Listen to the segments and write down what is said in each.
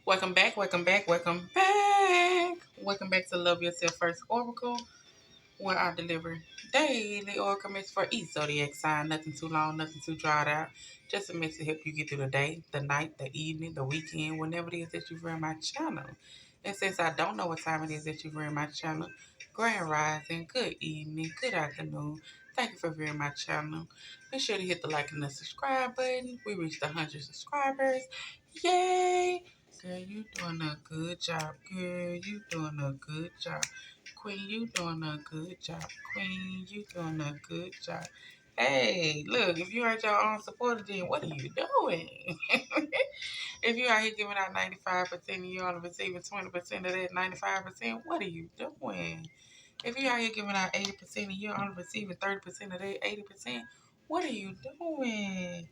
Welcome back, welcome back, welcome back. Welcome back to Love Yourself First Oracle, where I deliver daily oracle messages for each zodiac sign. Nothing too long, nothing too dried out. Just a message to help you get through the day, the night, the evening, the weekend, whenever it is that you're in my channel. And since I don't know what time it is that you're in my channel, grand rising, good evening, good afternoon. Thank you for viewing my channel. Be sure to hit the like and the subscribe button. We reached 100 subscribers. Yay! Girl, you doing a good job. Girl, you doing a good job. Queen, you doing a good job. Queen, you doing a good job. Hey, look, if you ain't your own supporter, then what are you doing? If you out here giving out 95% and you only receiving 20% of that 95%, what are you doing? If you out here giving out 80% and you're only receiving 30% of that 80%, what are you doing?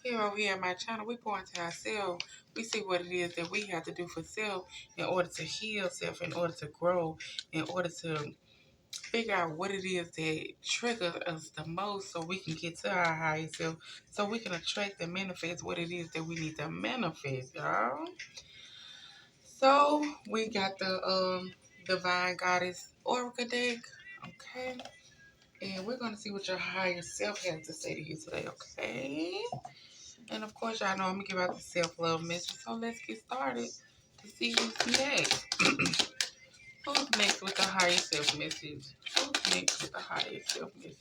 Here over here at my channel, we pour into ourselves. We see what it is that we have to do for self in order to heal self, in order to grow, in order to figure out what it is that triggers us the most so we can get to our higher self, so we can attract and manifest what it is that we need to manifest, y'all. So we got the Divine Goddess Oracle deck, okay? And we're going to see what your higher self has to say to you today, okay? And of course, y'all know I'm going to give out the self-love message. So let's get started to see who's next. Who's next with the higher self message? Who's next with the higher self message?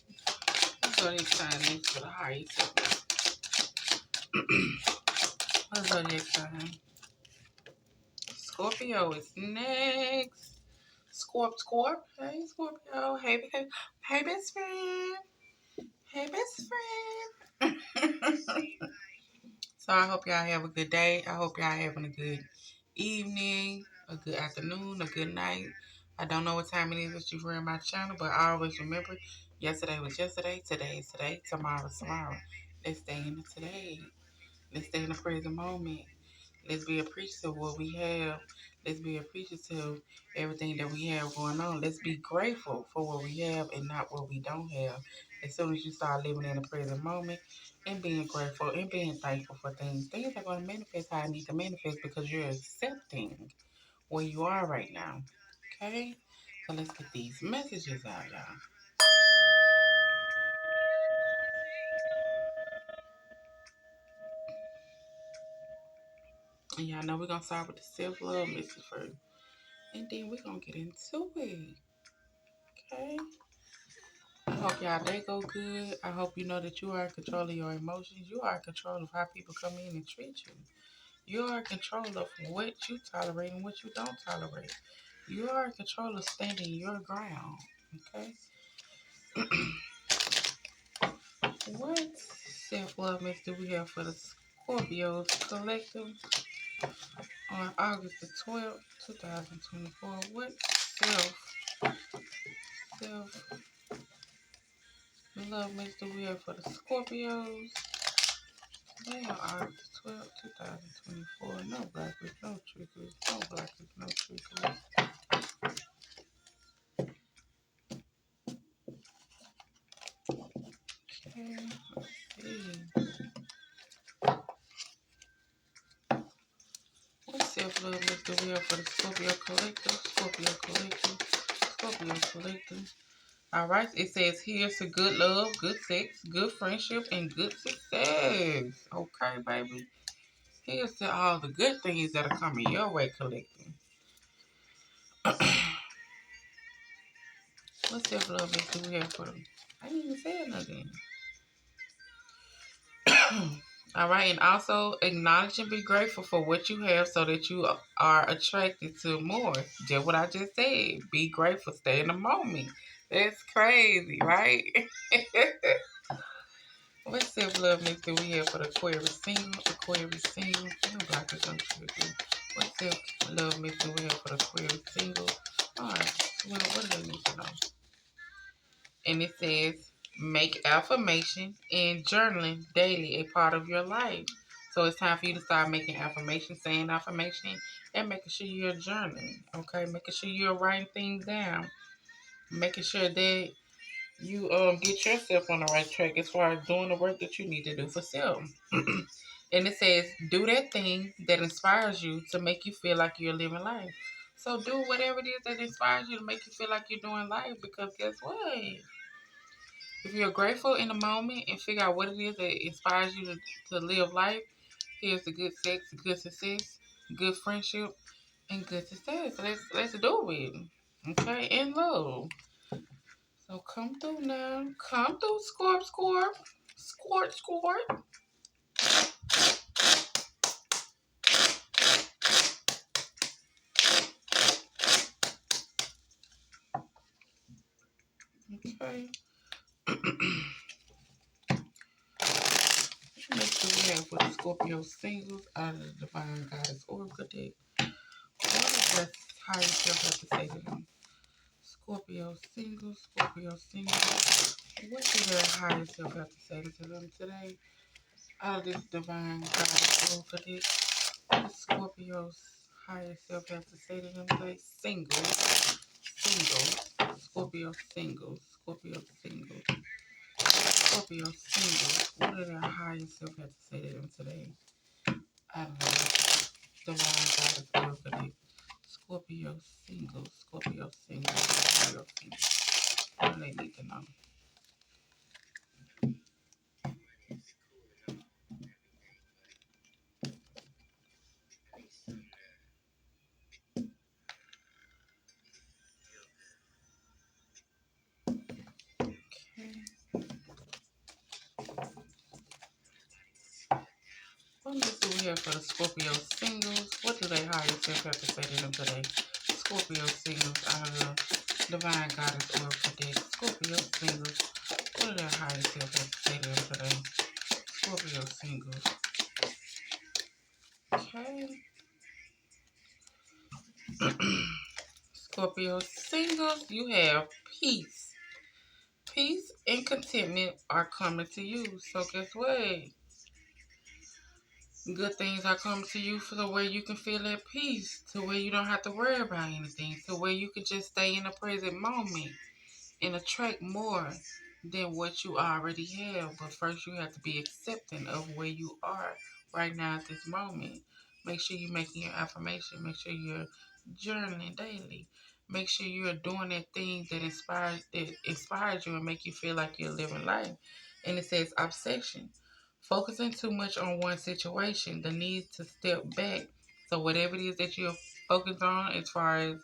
Who's going to sign next with the higher self message? What's the next sign? Scorpio is next. Scorp. Hey, Scorpio. Hey, best friend. Hey, best friend. So I hope y'all have a good day. I hope y'all having a good evening, a good afternoon, a good night. I don't know what time it is that you're in my channel, but I always remember yesterday was yesterday, today is today, tomorrow is tomorrow. Let's stay in the today. Let's stay in the present moment. Let's be appreciative of what we have. Let's be appreciative of everything that we have going on. Let's be grateful for what we have and not what we don't have. As soon as you start living in the present moment and being grateful and being thankful for things, things are going to manifest how I need to manifest because you're accepting where you are right now. Okay? So let's get these messages out, y'all. And y'all know we're going to start with the self-love message first. And then we're going to get into it. Okay? I hope y'all day go good. I hope you know that you are in control of your emotions. You are in control of how people come in and treat you. You are in control of what you tolerate and what you don't tolerate. You are in control of standing your ground. Okay? What self-love message do we have for the Scorpios collective on August the 12th, 2024? What self-love message do we have for the Scorpios? Today on August 12th, 2024. No blackers, no triggers. No blackers, no triggers. Okay, let's see. What self-love message do we have for the Scorpio collective? Scorpio collective. Scorpio collective. Alright, it says here's to good love, good sex, good friendship, and good success. Okay, baby. Here's to all the good things that are coming your way, collective. What self-love message do we have for them? I didn't even say nothing. All right, and also acknowledge and be grateful for what you have so that you are attracted to more. Just what I just said. Be grateful, stay in the moment. That's crazy, right? What self-love mix do we have for the Aquarius single? Aquarius single. No blockers, no triggers. What self-love mix do we have for the Aquarius single? All right, well, what do they need to know? And it says, make affirmation and journaling daily a part of your life. So it's time for you to start making affirmation, saying affirmation, and making sure you're journaling, okay? Making sure you're writing things down. Making sure that you get yourself on the right track as far as doing the work that you need to do for self. And it says, do that thing that inspires you to make you feel like you're living life. So do whatever it is that inspires you to make you feel like you're doing life. Because guess what? If you're grateful in the moment and figure out what it is that inspires you to live life, here's the good sex, good success, good friendship, and good success. Let's do it. Okay, and love. So come through now. Come through, Scorp, Scorp. Squirt, squirt. Okay. Next thing we have for the Scorpio singles out of the Divine Goddess Oracle deck. What does the higher self have to say to them? Scorpio singles, Scorpio singles. What do their higher self have to say to them today? Out of this Divine Goddess Oracle deck, what does Scorpio's higher self have to say to them today? Singles, singles, Scorpio singles, Scorpio singles, Scorpio singles. What do their higher self have to say to them today? Out of this Divine Goddess Oracle deck. Scorpio singles, Scorpio singles, Scorpio singles. What do they need to know? Okay. What do we have for the Scorpio singles? What do they higher self have to say to them today? Scorpio singles out of the Divine Goddess Oracle deck. Scorpio singles. What do their higher self have to say to them today? Scorpio singles. Okay. Scorpio singles, you have peace. Peace and contentment are coming to you. So guess what? Good things are coming to you for the way you can feel at peace, to where you don't have to worry about anything, to where you can just stay in the present moment and attract more than what you already have. But first, you have to be accepting of where you are right now at this moment. Make sure you're making your affirmation. Make sure you're journaling daily. Make sure you're doing that thing that inspires you and make you feel like you're living life. And it says obsession. Focusing too much on one situation, the need to step back. So whatever it is that you're focused on as far as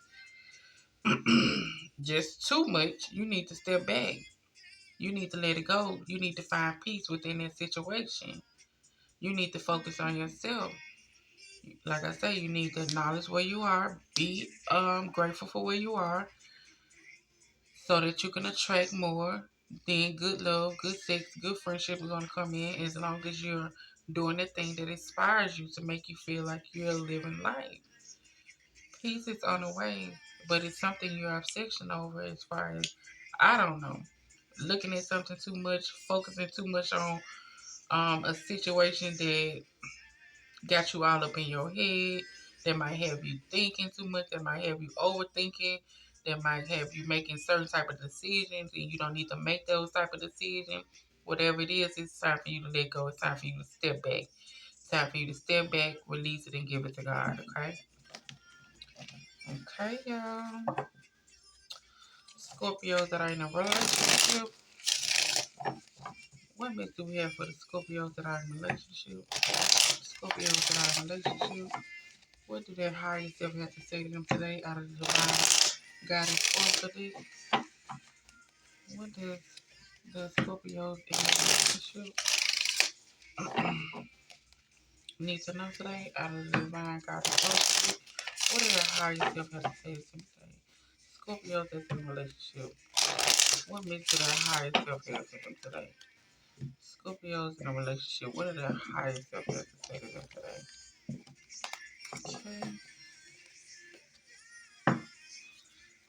just too much, you need to step back. You need to let it go. You need to find peace within that situation. You need to focus on yourself. Like I say, you need to acknowledge where you are. Be grateful for where you are so that you can attract more. Then good love, good sex, good friendship is gonna come in as long as you're doing the thing that inspires you to make you feel like you're living life. Peace is on the way, but it's something you're obsession over as far as I don't know. Looking at something too much, focusing too much on a situation that got you all up in your head, that might have you thinking too much, that might have you overthinking, that might have you making certain type of decisions and you don't need to make those type of decisions. Whatever it is, it's time for you to let go. It's time for you to step back. It's time for you to step back, release it, and give it to God. Okay? Okay, y'all. Scorpios that are in a relationship. What myth do we have for the Scorpios that are in a relationship? Scorpios that are in a relationship. What do their higher self have to say to them today out of the Divine Goddess Oracle deck? What does the Scorpios in a relationship need to know today out of the Divine Goddess Oracle deck? What do their higher self have to say to them today? Scorpios that's in a relationship. What myth do their higher self have to them today? Scorpios in a relationship. What do their higher self have to say to them today? Okay.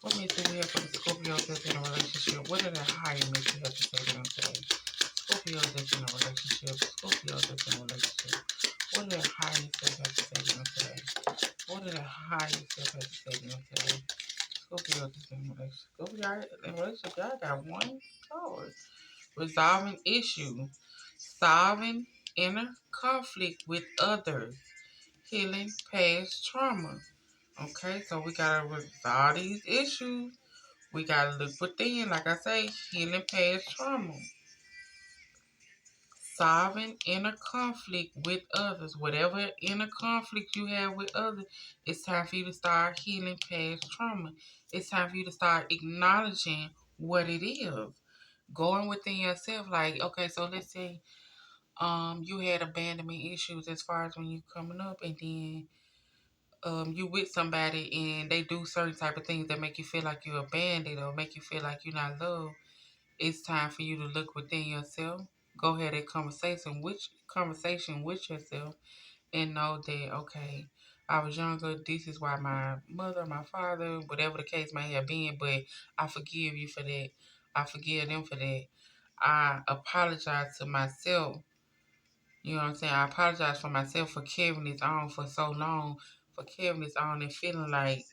What myth do we have for the Scorpios that's in a relationship? What are the higher myths you have to say to them today? Scorpios that's in a relationship. Scorpios that's in a relationship. What are the higher self have to say to them today? What are the higher self have to say to them today? Scorpios that's in a relationship. Scorpio in a relationship. Y'all got one card. Resolving issue. Solving inner conflict with others. Healing past trauma. Okay, so we gotta resolve these issues. We gotta look within, like I say, healing past trauma. Solving inner conflict with others. Whatever inner conflict you have with others, it's time for you to start healing past trauma. It's time for you to start acknowledging what it is. Going within yourself, like, okay, so let's say you had abandonment issues as far as when you coming up, and then you with somebody and they do certain type of things that make you feel like you're abandoned or make you feel like you're not loved. It's time for you to look within yourself. Go ahead and conversation with yourself and know that, okay, I was younger. This is why my mother, my father, whatever the case may have been, but I forgive you for that. I forgive them for that. I apologize to myself. You know what I'm saying? I apologize for myself for carrying this on for so long, for carrying this on and feeling like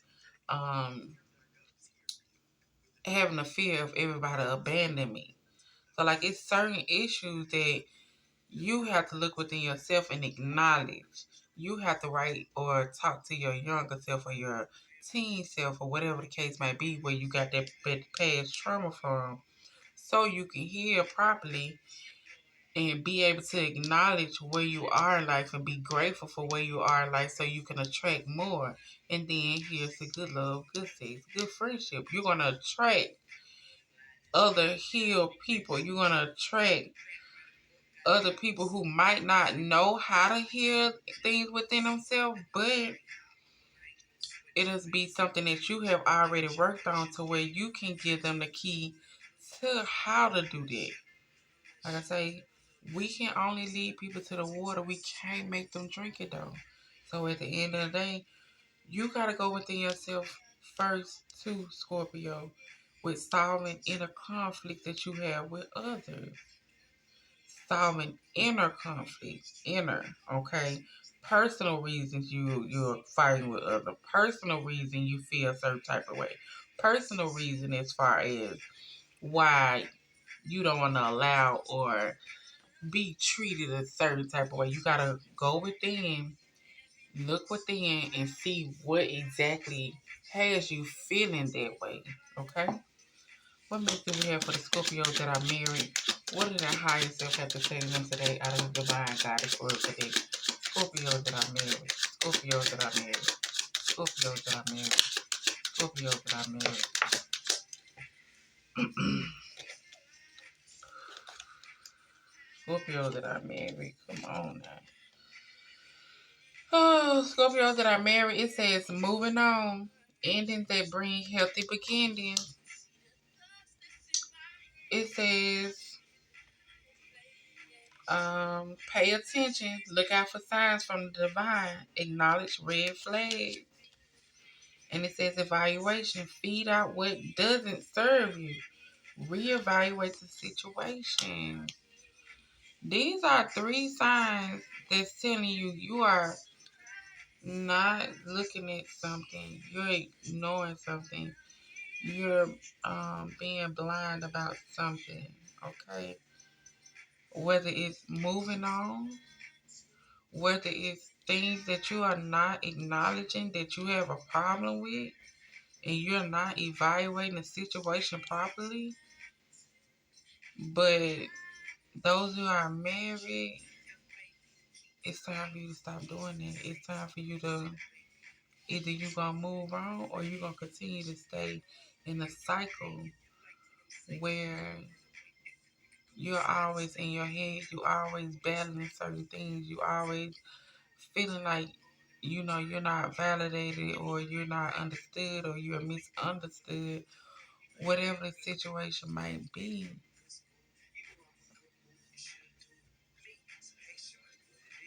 um having a fear of everybody abandoning me. So like it's certain issues that you have to look within yourself and acknowledge. You have to write or talk to your younger self or your teen self or whatever the case may be where you got that past trauma from, so you can heal properly and be able to acknowledge where you are in life and be grateful for where you are in life so you can attract more. And then here's the good love, good sex, good friendship. You're going to attract other healed people. You're going to attract other people who might not know how to heal things within themselves, but it'll be something that you have already worked on to where you can give them the key to how to do that. Like I say, we can only lead people to the water. We can't make them drink it though. So at the end of the day, you gotta go within yourself first too, Scorpio, with solving inner conflict that you have with others. Solving inner conflict. Okay? Personal reasons you're fighting with other. Personal reason you feel a certain type of way. Personal reason as far as why you don't want to allow or be treated a certain type of way. You gotta go within, look within, and see what exactly has you feeling that way. Okay? What message we have for the Scorpios that are married? What did their higher self have to say to them today out of the divine goddess word today? Scorpios that are married. Scorpios that are married. Scorpios that are married. Scorpios that are married. Scorpios that are married. Come on now. Oh, Scorpios that are married, it says moving on. Endings that bring healthy beginnings. It says pay attention. Look out for signs from the divine. Acknowledge red flags. And it says evaluation. Feed out what doesn't serve you. Reevaluate the situation. These are three signs that's telling you you are not looking at something. You're ignoring something. You're being blind about something. Okay? Whether it's moving on, whether it's things that you are not acknowledging that you have a problem with, and you're not evaluating the situation properly. But those who are married, it's time for you to stop doing that. It's time for you to either you gonna move on or you gonna continue to stay in a cycle where you're always in your head, you always battling certain things, you always feeling like you're not validated or you're not understood or you're misunderstood, whatever the situation might be.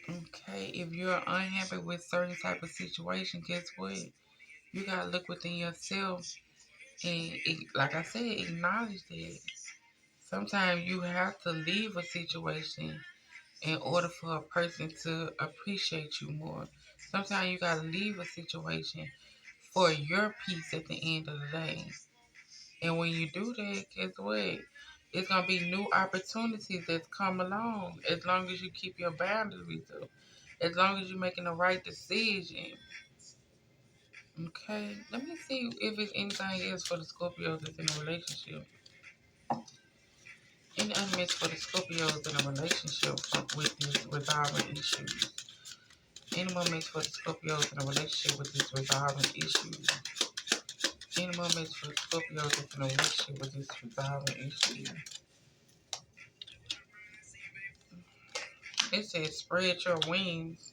Okay, if you're unhappy with certain type of situation, guess what? You gotta look within yourself and, like I said, acknowledge that. Sometimes you have to leave a situation in order for a person to appreciate you more. Sometimes you gotta leave a situation for your peace at the end of the day. And when you do that, guess what? It's going to be new opportunities that come along as long as you keep your boundaries up. As long as you're making the right decision. Okay, let me see if it's anything else for the Scorpios that's in a relationship. Any other message for the Scorpios in a relationship with these resolving issues? Any more message for the Scorpios in a relationship with these resolving issues? Any more message for the Scorpios that's in a relationship with these resolving issues? It says spread your wings.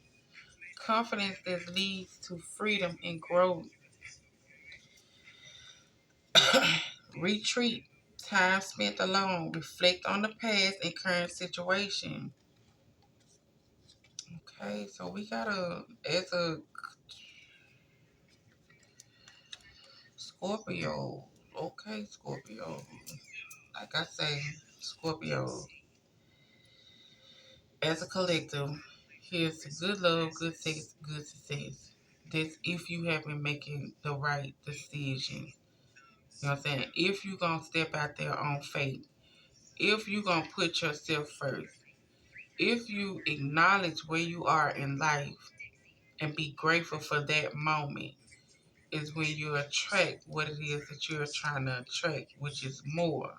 Confidence that leads to freedom and growth. Retreat. Time spent alone. Reflect on the past and current situation. Okay, so we got as a Scorpio. Okay, Scorpio. Like I say, Scorpio. As a collective, here's good love, good sex, good success. That's if you have been making the right decision. You know what I'm saying? If you're going to step out there on faith. If you're going to put yourself first. If you acknowledge where you are in life and be grateful for that moment, is when you attract what it is that you're trying to attract, which is more.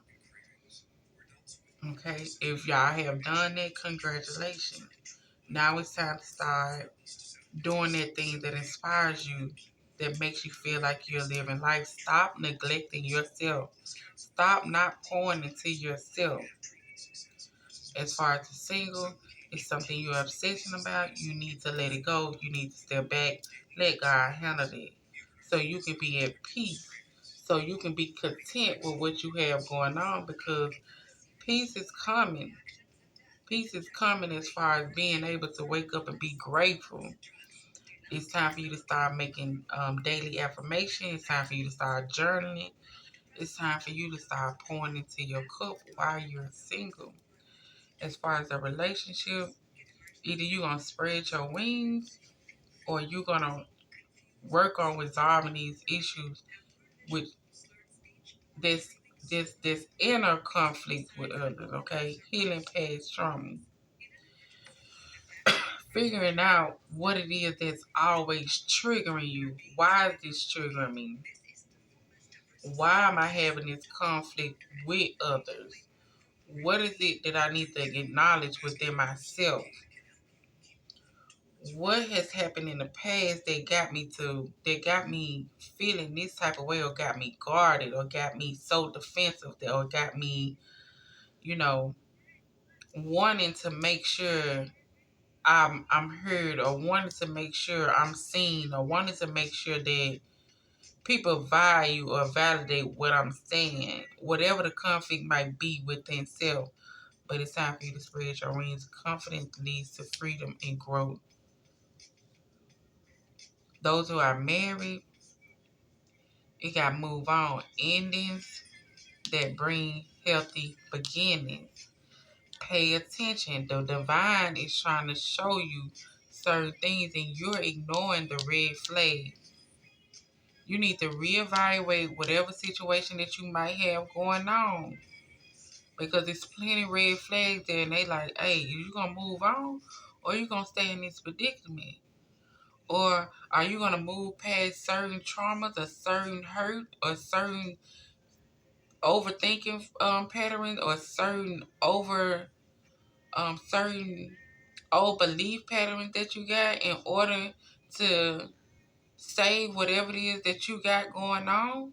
Okay? If y'all have done that, congratulations. Now it's time to start doing that thing that inspires you, that makes you feel like you're living life. Stop neglecting yourself. Stop not pouring into yourself. As far as the single, it's something you're obsessing about. You need to let it go. You need to step back. Let God handle it. So you can be at peace. So you can be content with what you have going on, because peace is coming. Peace is coming as far as being able to wake up and be grateful. It's time for you to start making daily affirmation. It's time for you to start journaling. It's time for you to start pouring into your cup while you're single. As far as a relationship, either you're going to spread your wings or you're going to work on resolving these issues with this this inner conflict with others, okay? Healing past trauma. Figuring out what it is that's always triggering you. Why is this triggering me? Why am I having this conflict with others? What is it that I need to acknowledge within myself? What has happened in the past that got me feeling this type of way, or got me guarded, or got me so defensive, or got me, you know, wanting to make sure I'm heard, or wanting to make sure I'm seen, or wanting to make sure that people value or validate what I'm saying, whatever the conflict might be within self. But it's time for you to spread your wings. Confidence leads to freedom and growth. Those who are married, you got to move on. Endings that bring healthy beginnings. Pay attention. The divine is trying to show you certain things and you're ignoring the red flag. You need to reevaluate whatever situation that you might have going on. Because there's plenty of red flags there and they like, hey, you going to move on or you going to stay in this predicament? Or are you going to move past certain traumas or certain hurt or certain overthinking patterns or certain old belief patterns that you got in order to save whatever it is that you got going on?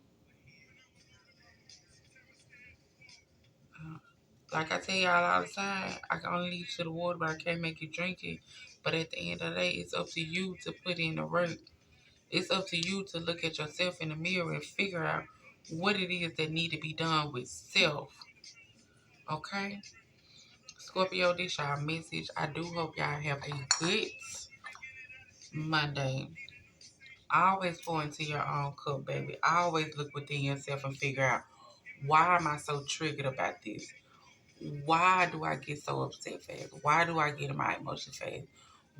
Like I tell y'all all the time, I can only lead you to the water, but I can't make you drink it. But at the end of the day, it's up to you to put in the work. It's up to you to look at yourself in the mirror and figure out what it is that need to be done with self. Okay? Scorpio, this y'all message. I do hope y'all have a good Monday. Always pour into your own cup, baby. Always look within yourself and figure out, why am I so triggered about this? Why do I get so upset fast? Why do I get in my emotions fast?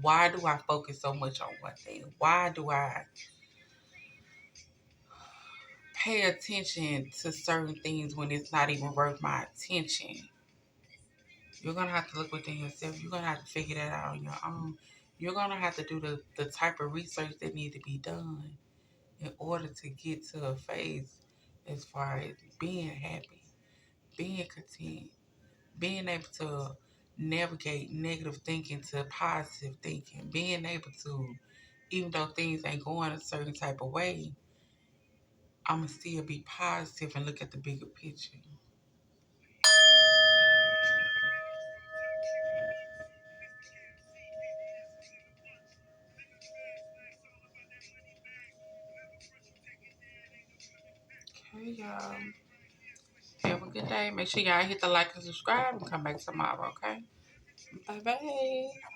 Why do I focus so much on one thing? Why do I pay attention to certain things when it's not even worth my attention. You're going to have to look within yourself. You're going to have to figure that out on your own. You're going to have to do the type of research that need to be done in order to get to a phase as far as being happy, being content, being able to navigate negative thinking to positive thinking, being able to, even though things ain't going a certain type of way, I'm going to still be positive and look at the bigger picture. Okay, y'all. Have a good day. Make sure y'all hit the like and subscribe and come back tomorrow, okay? Bye-bye.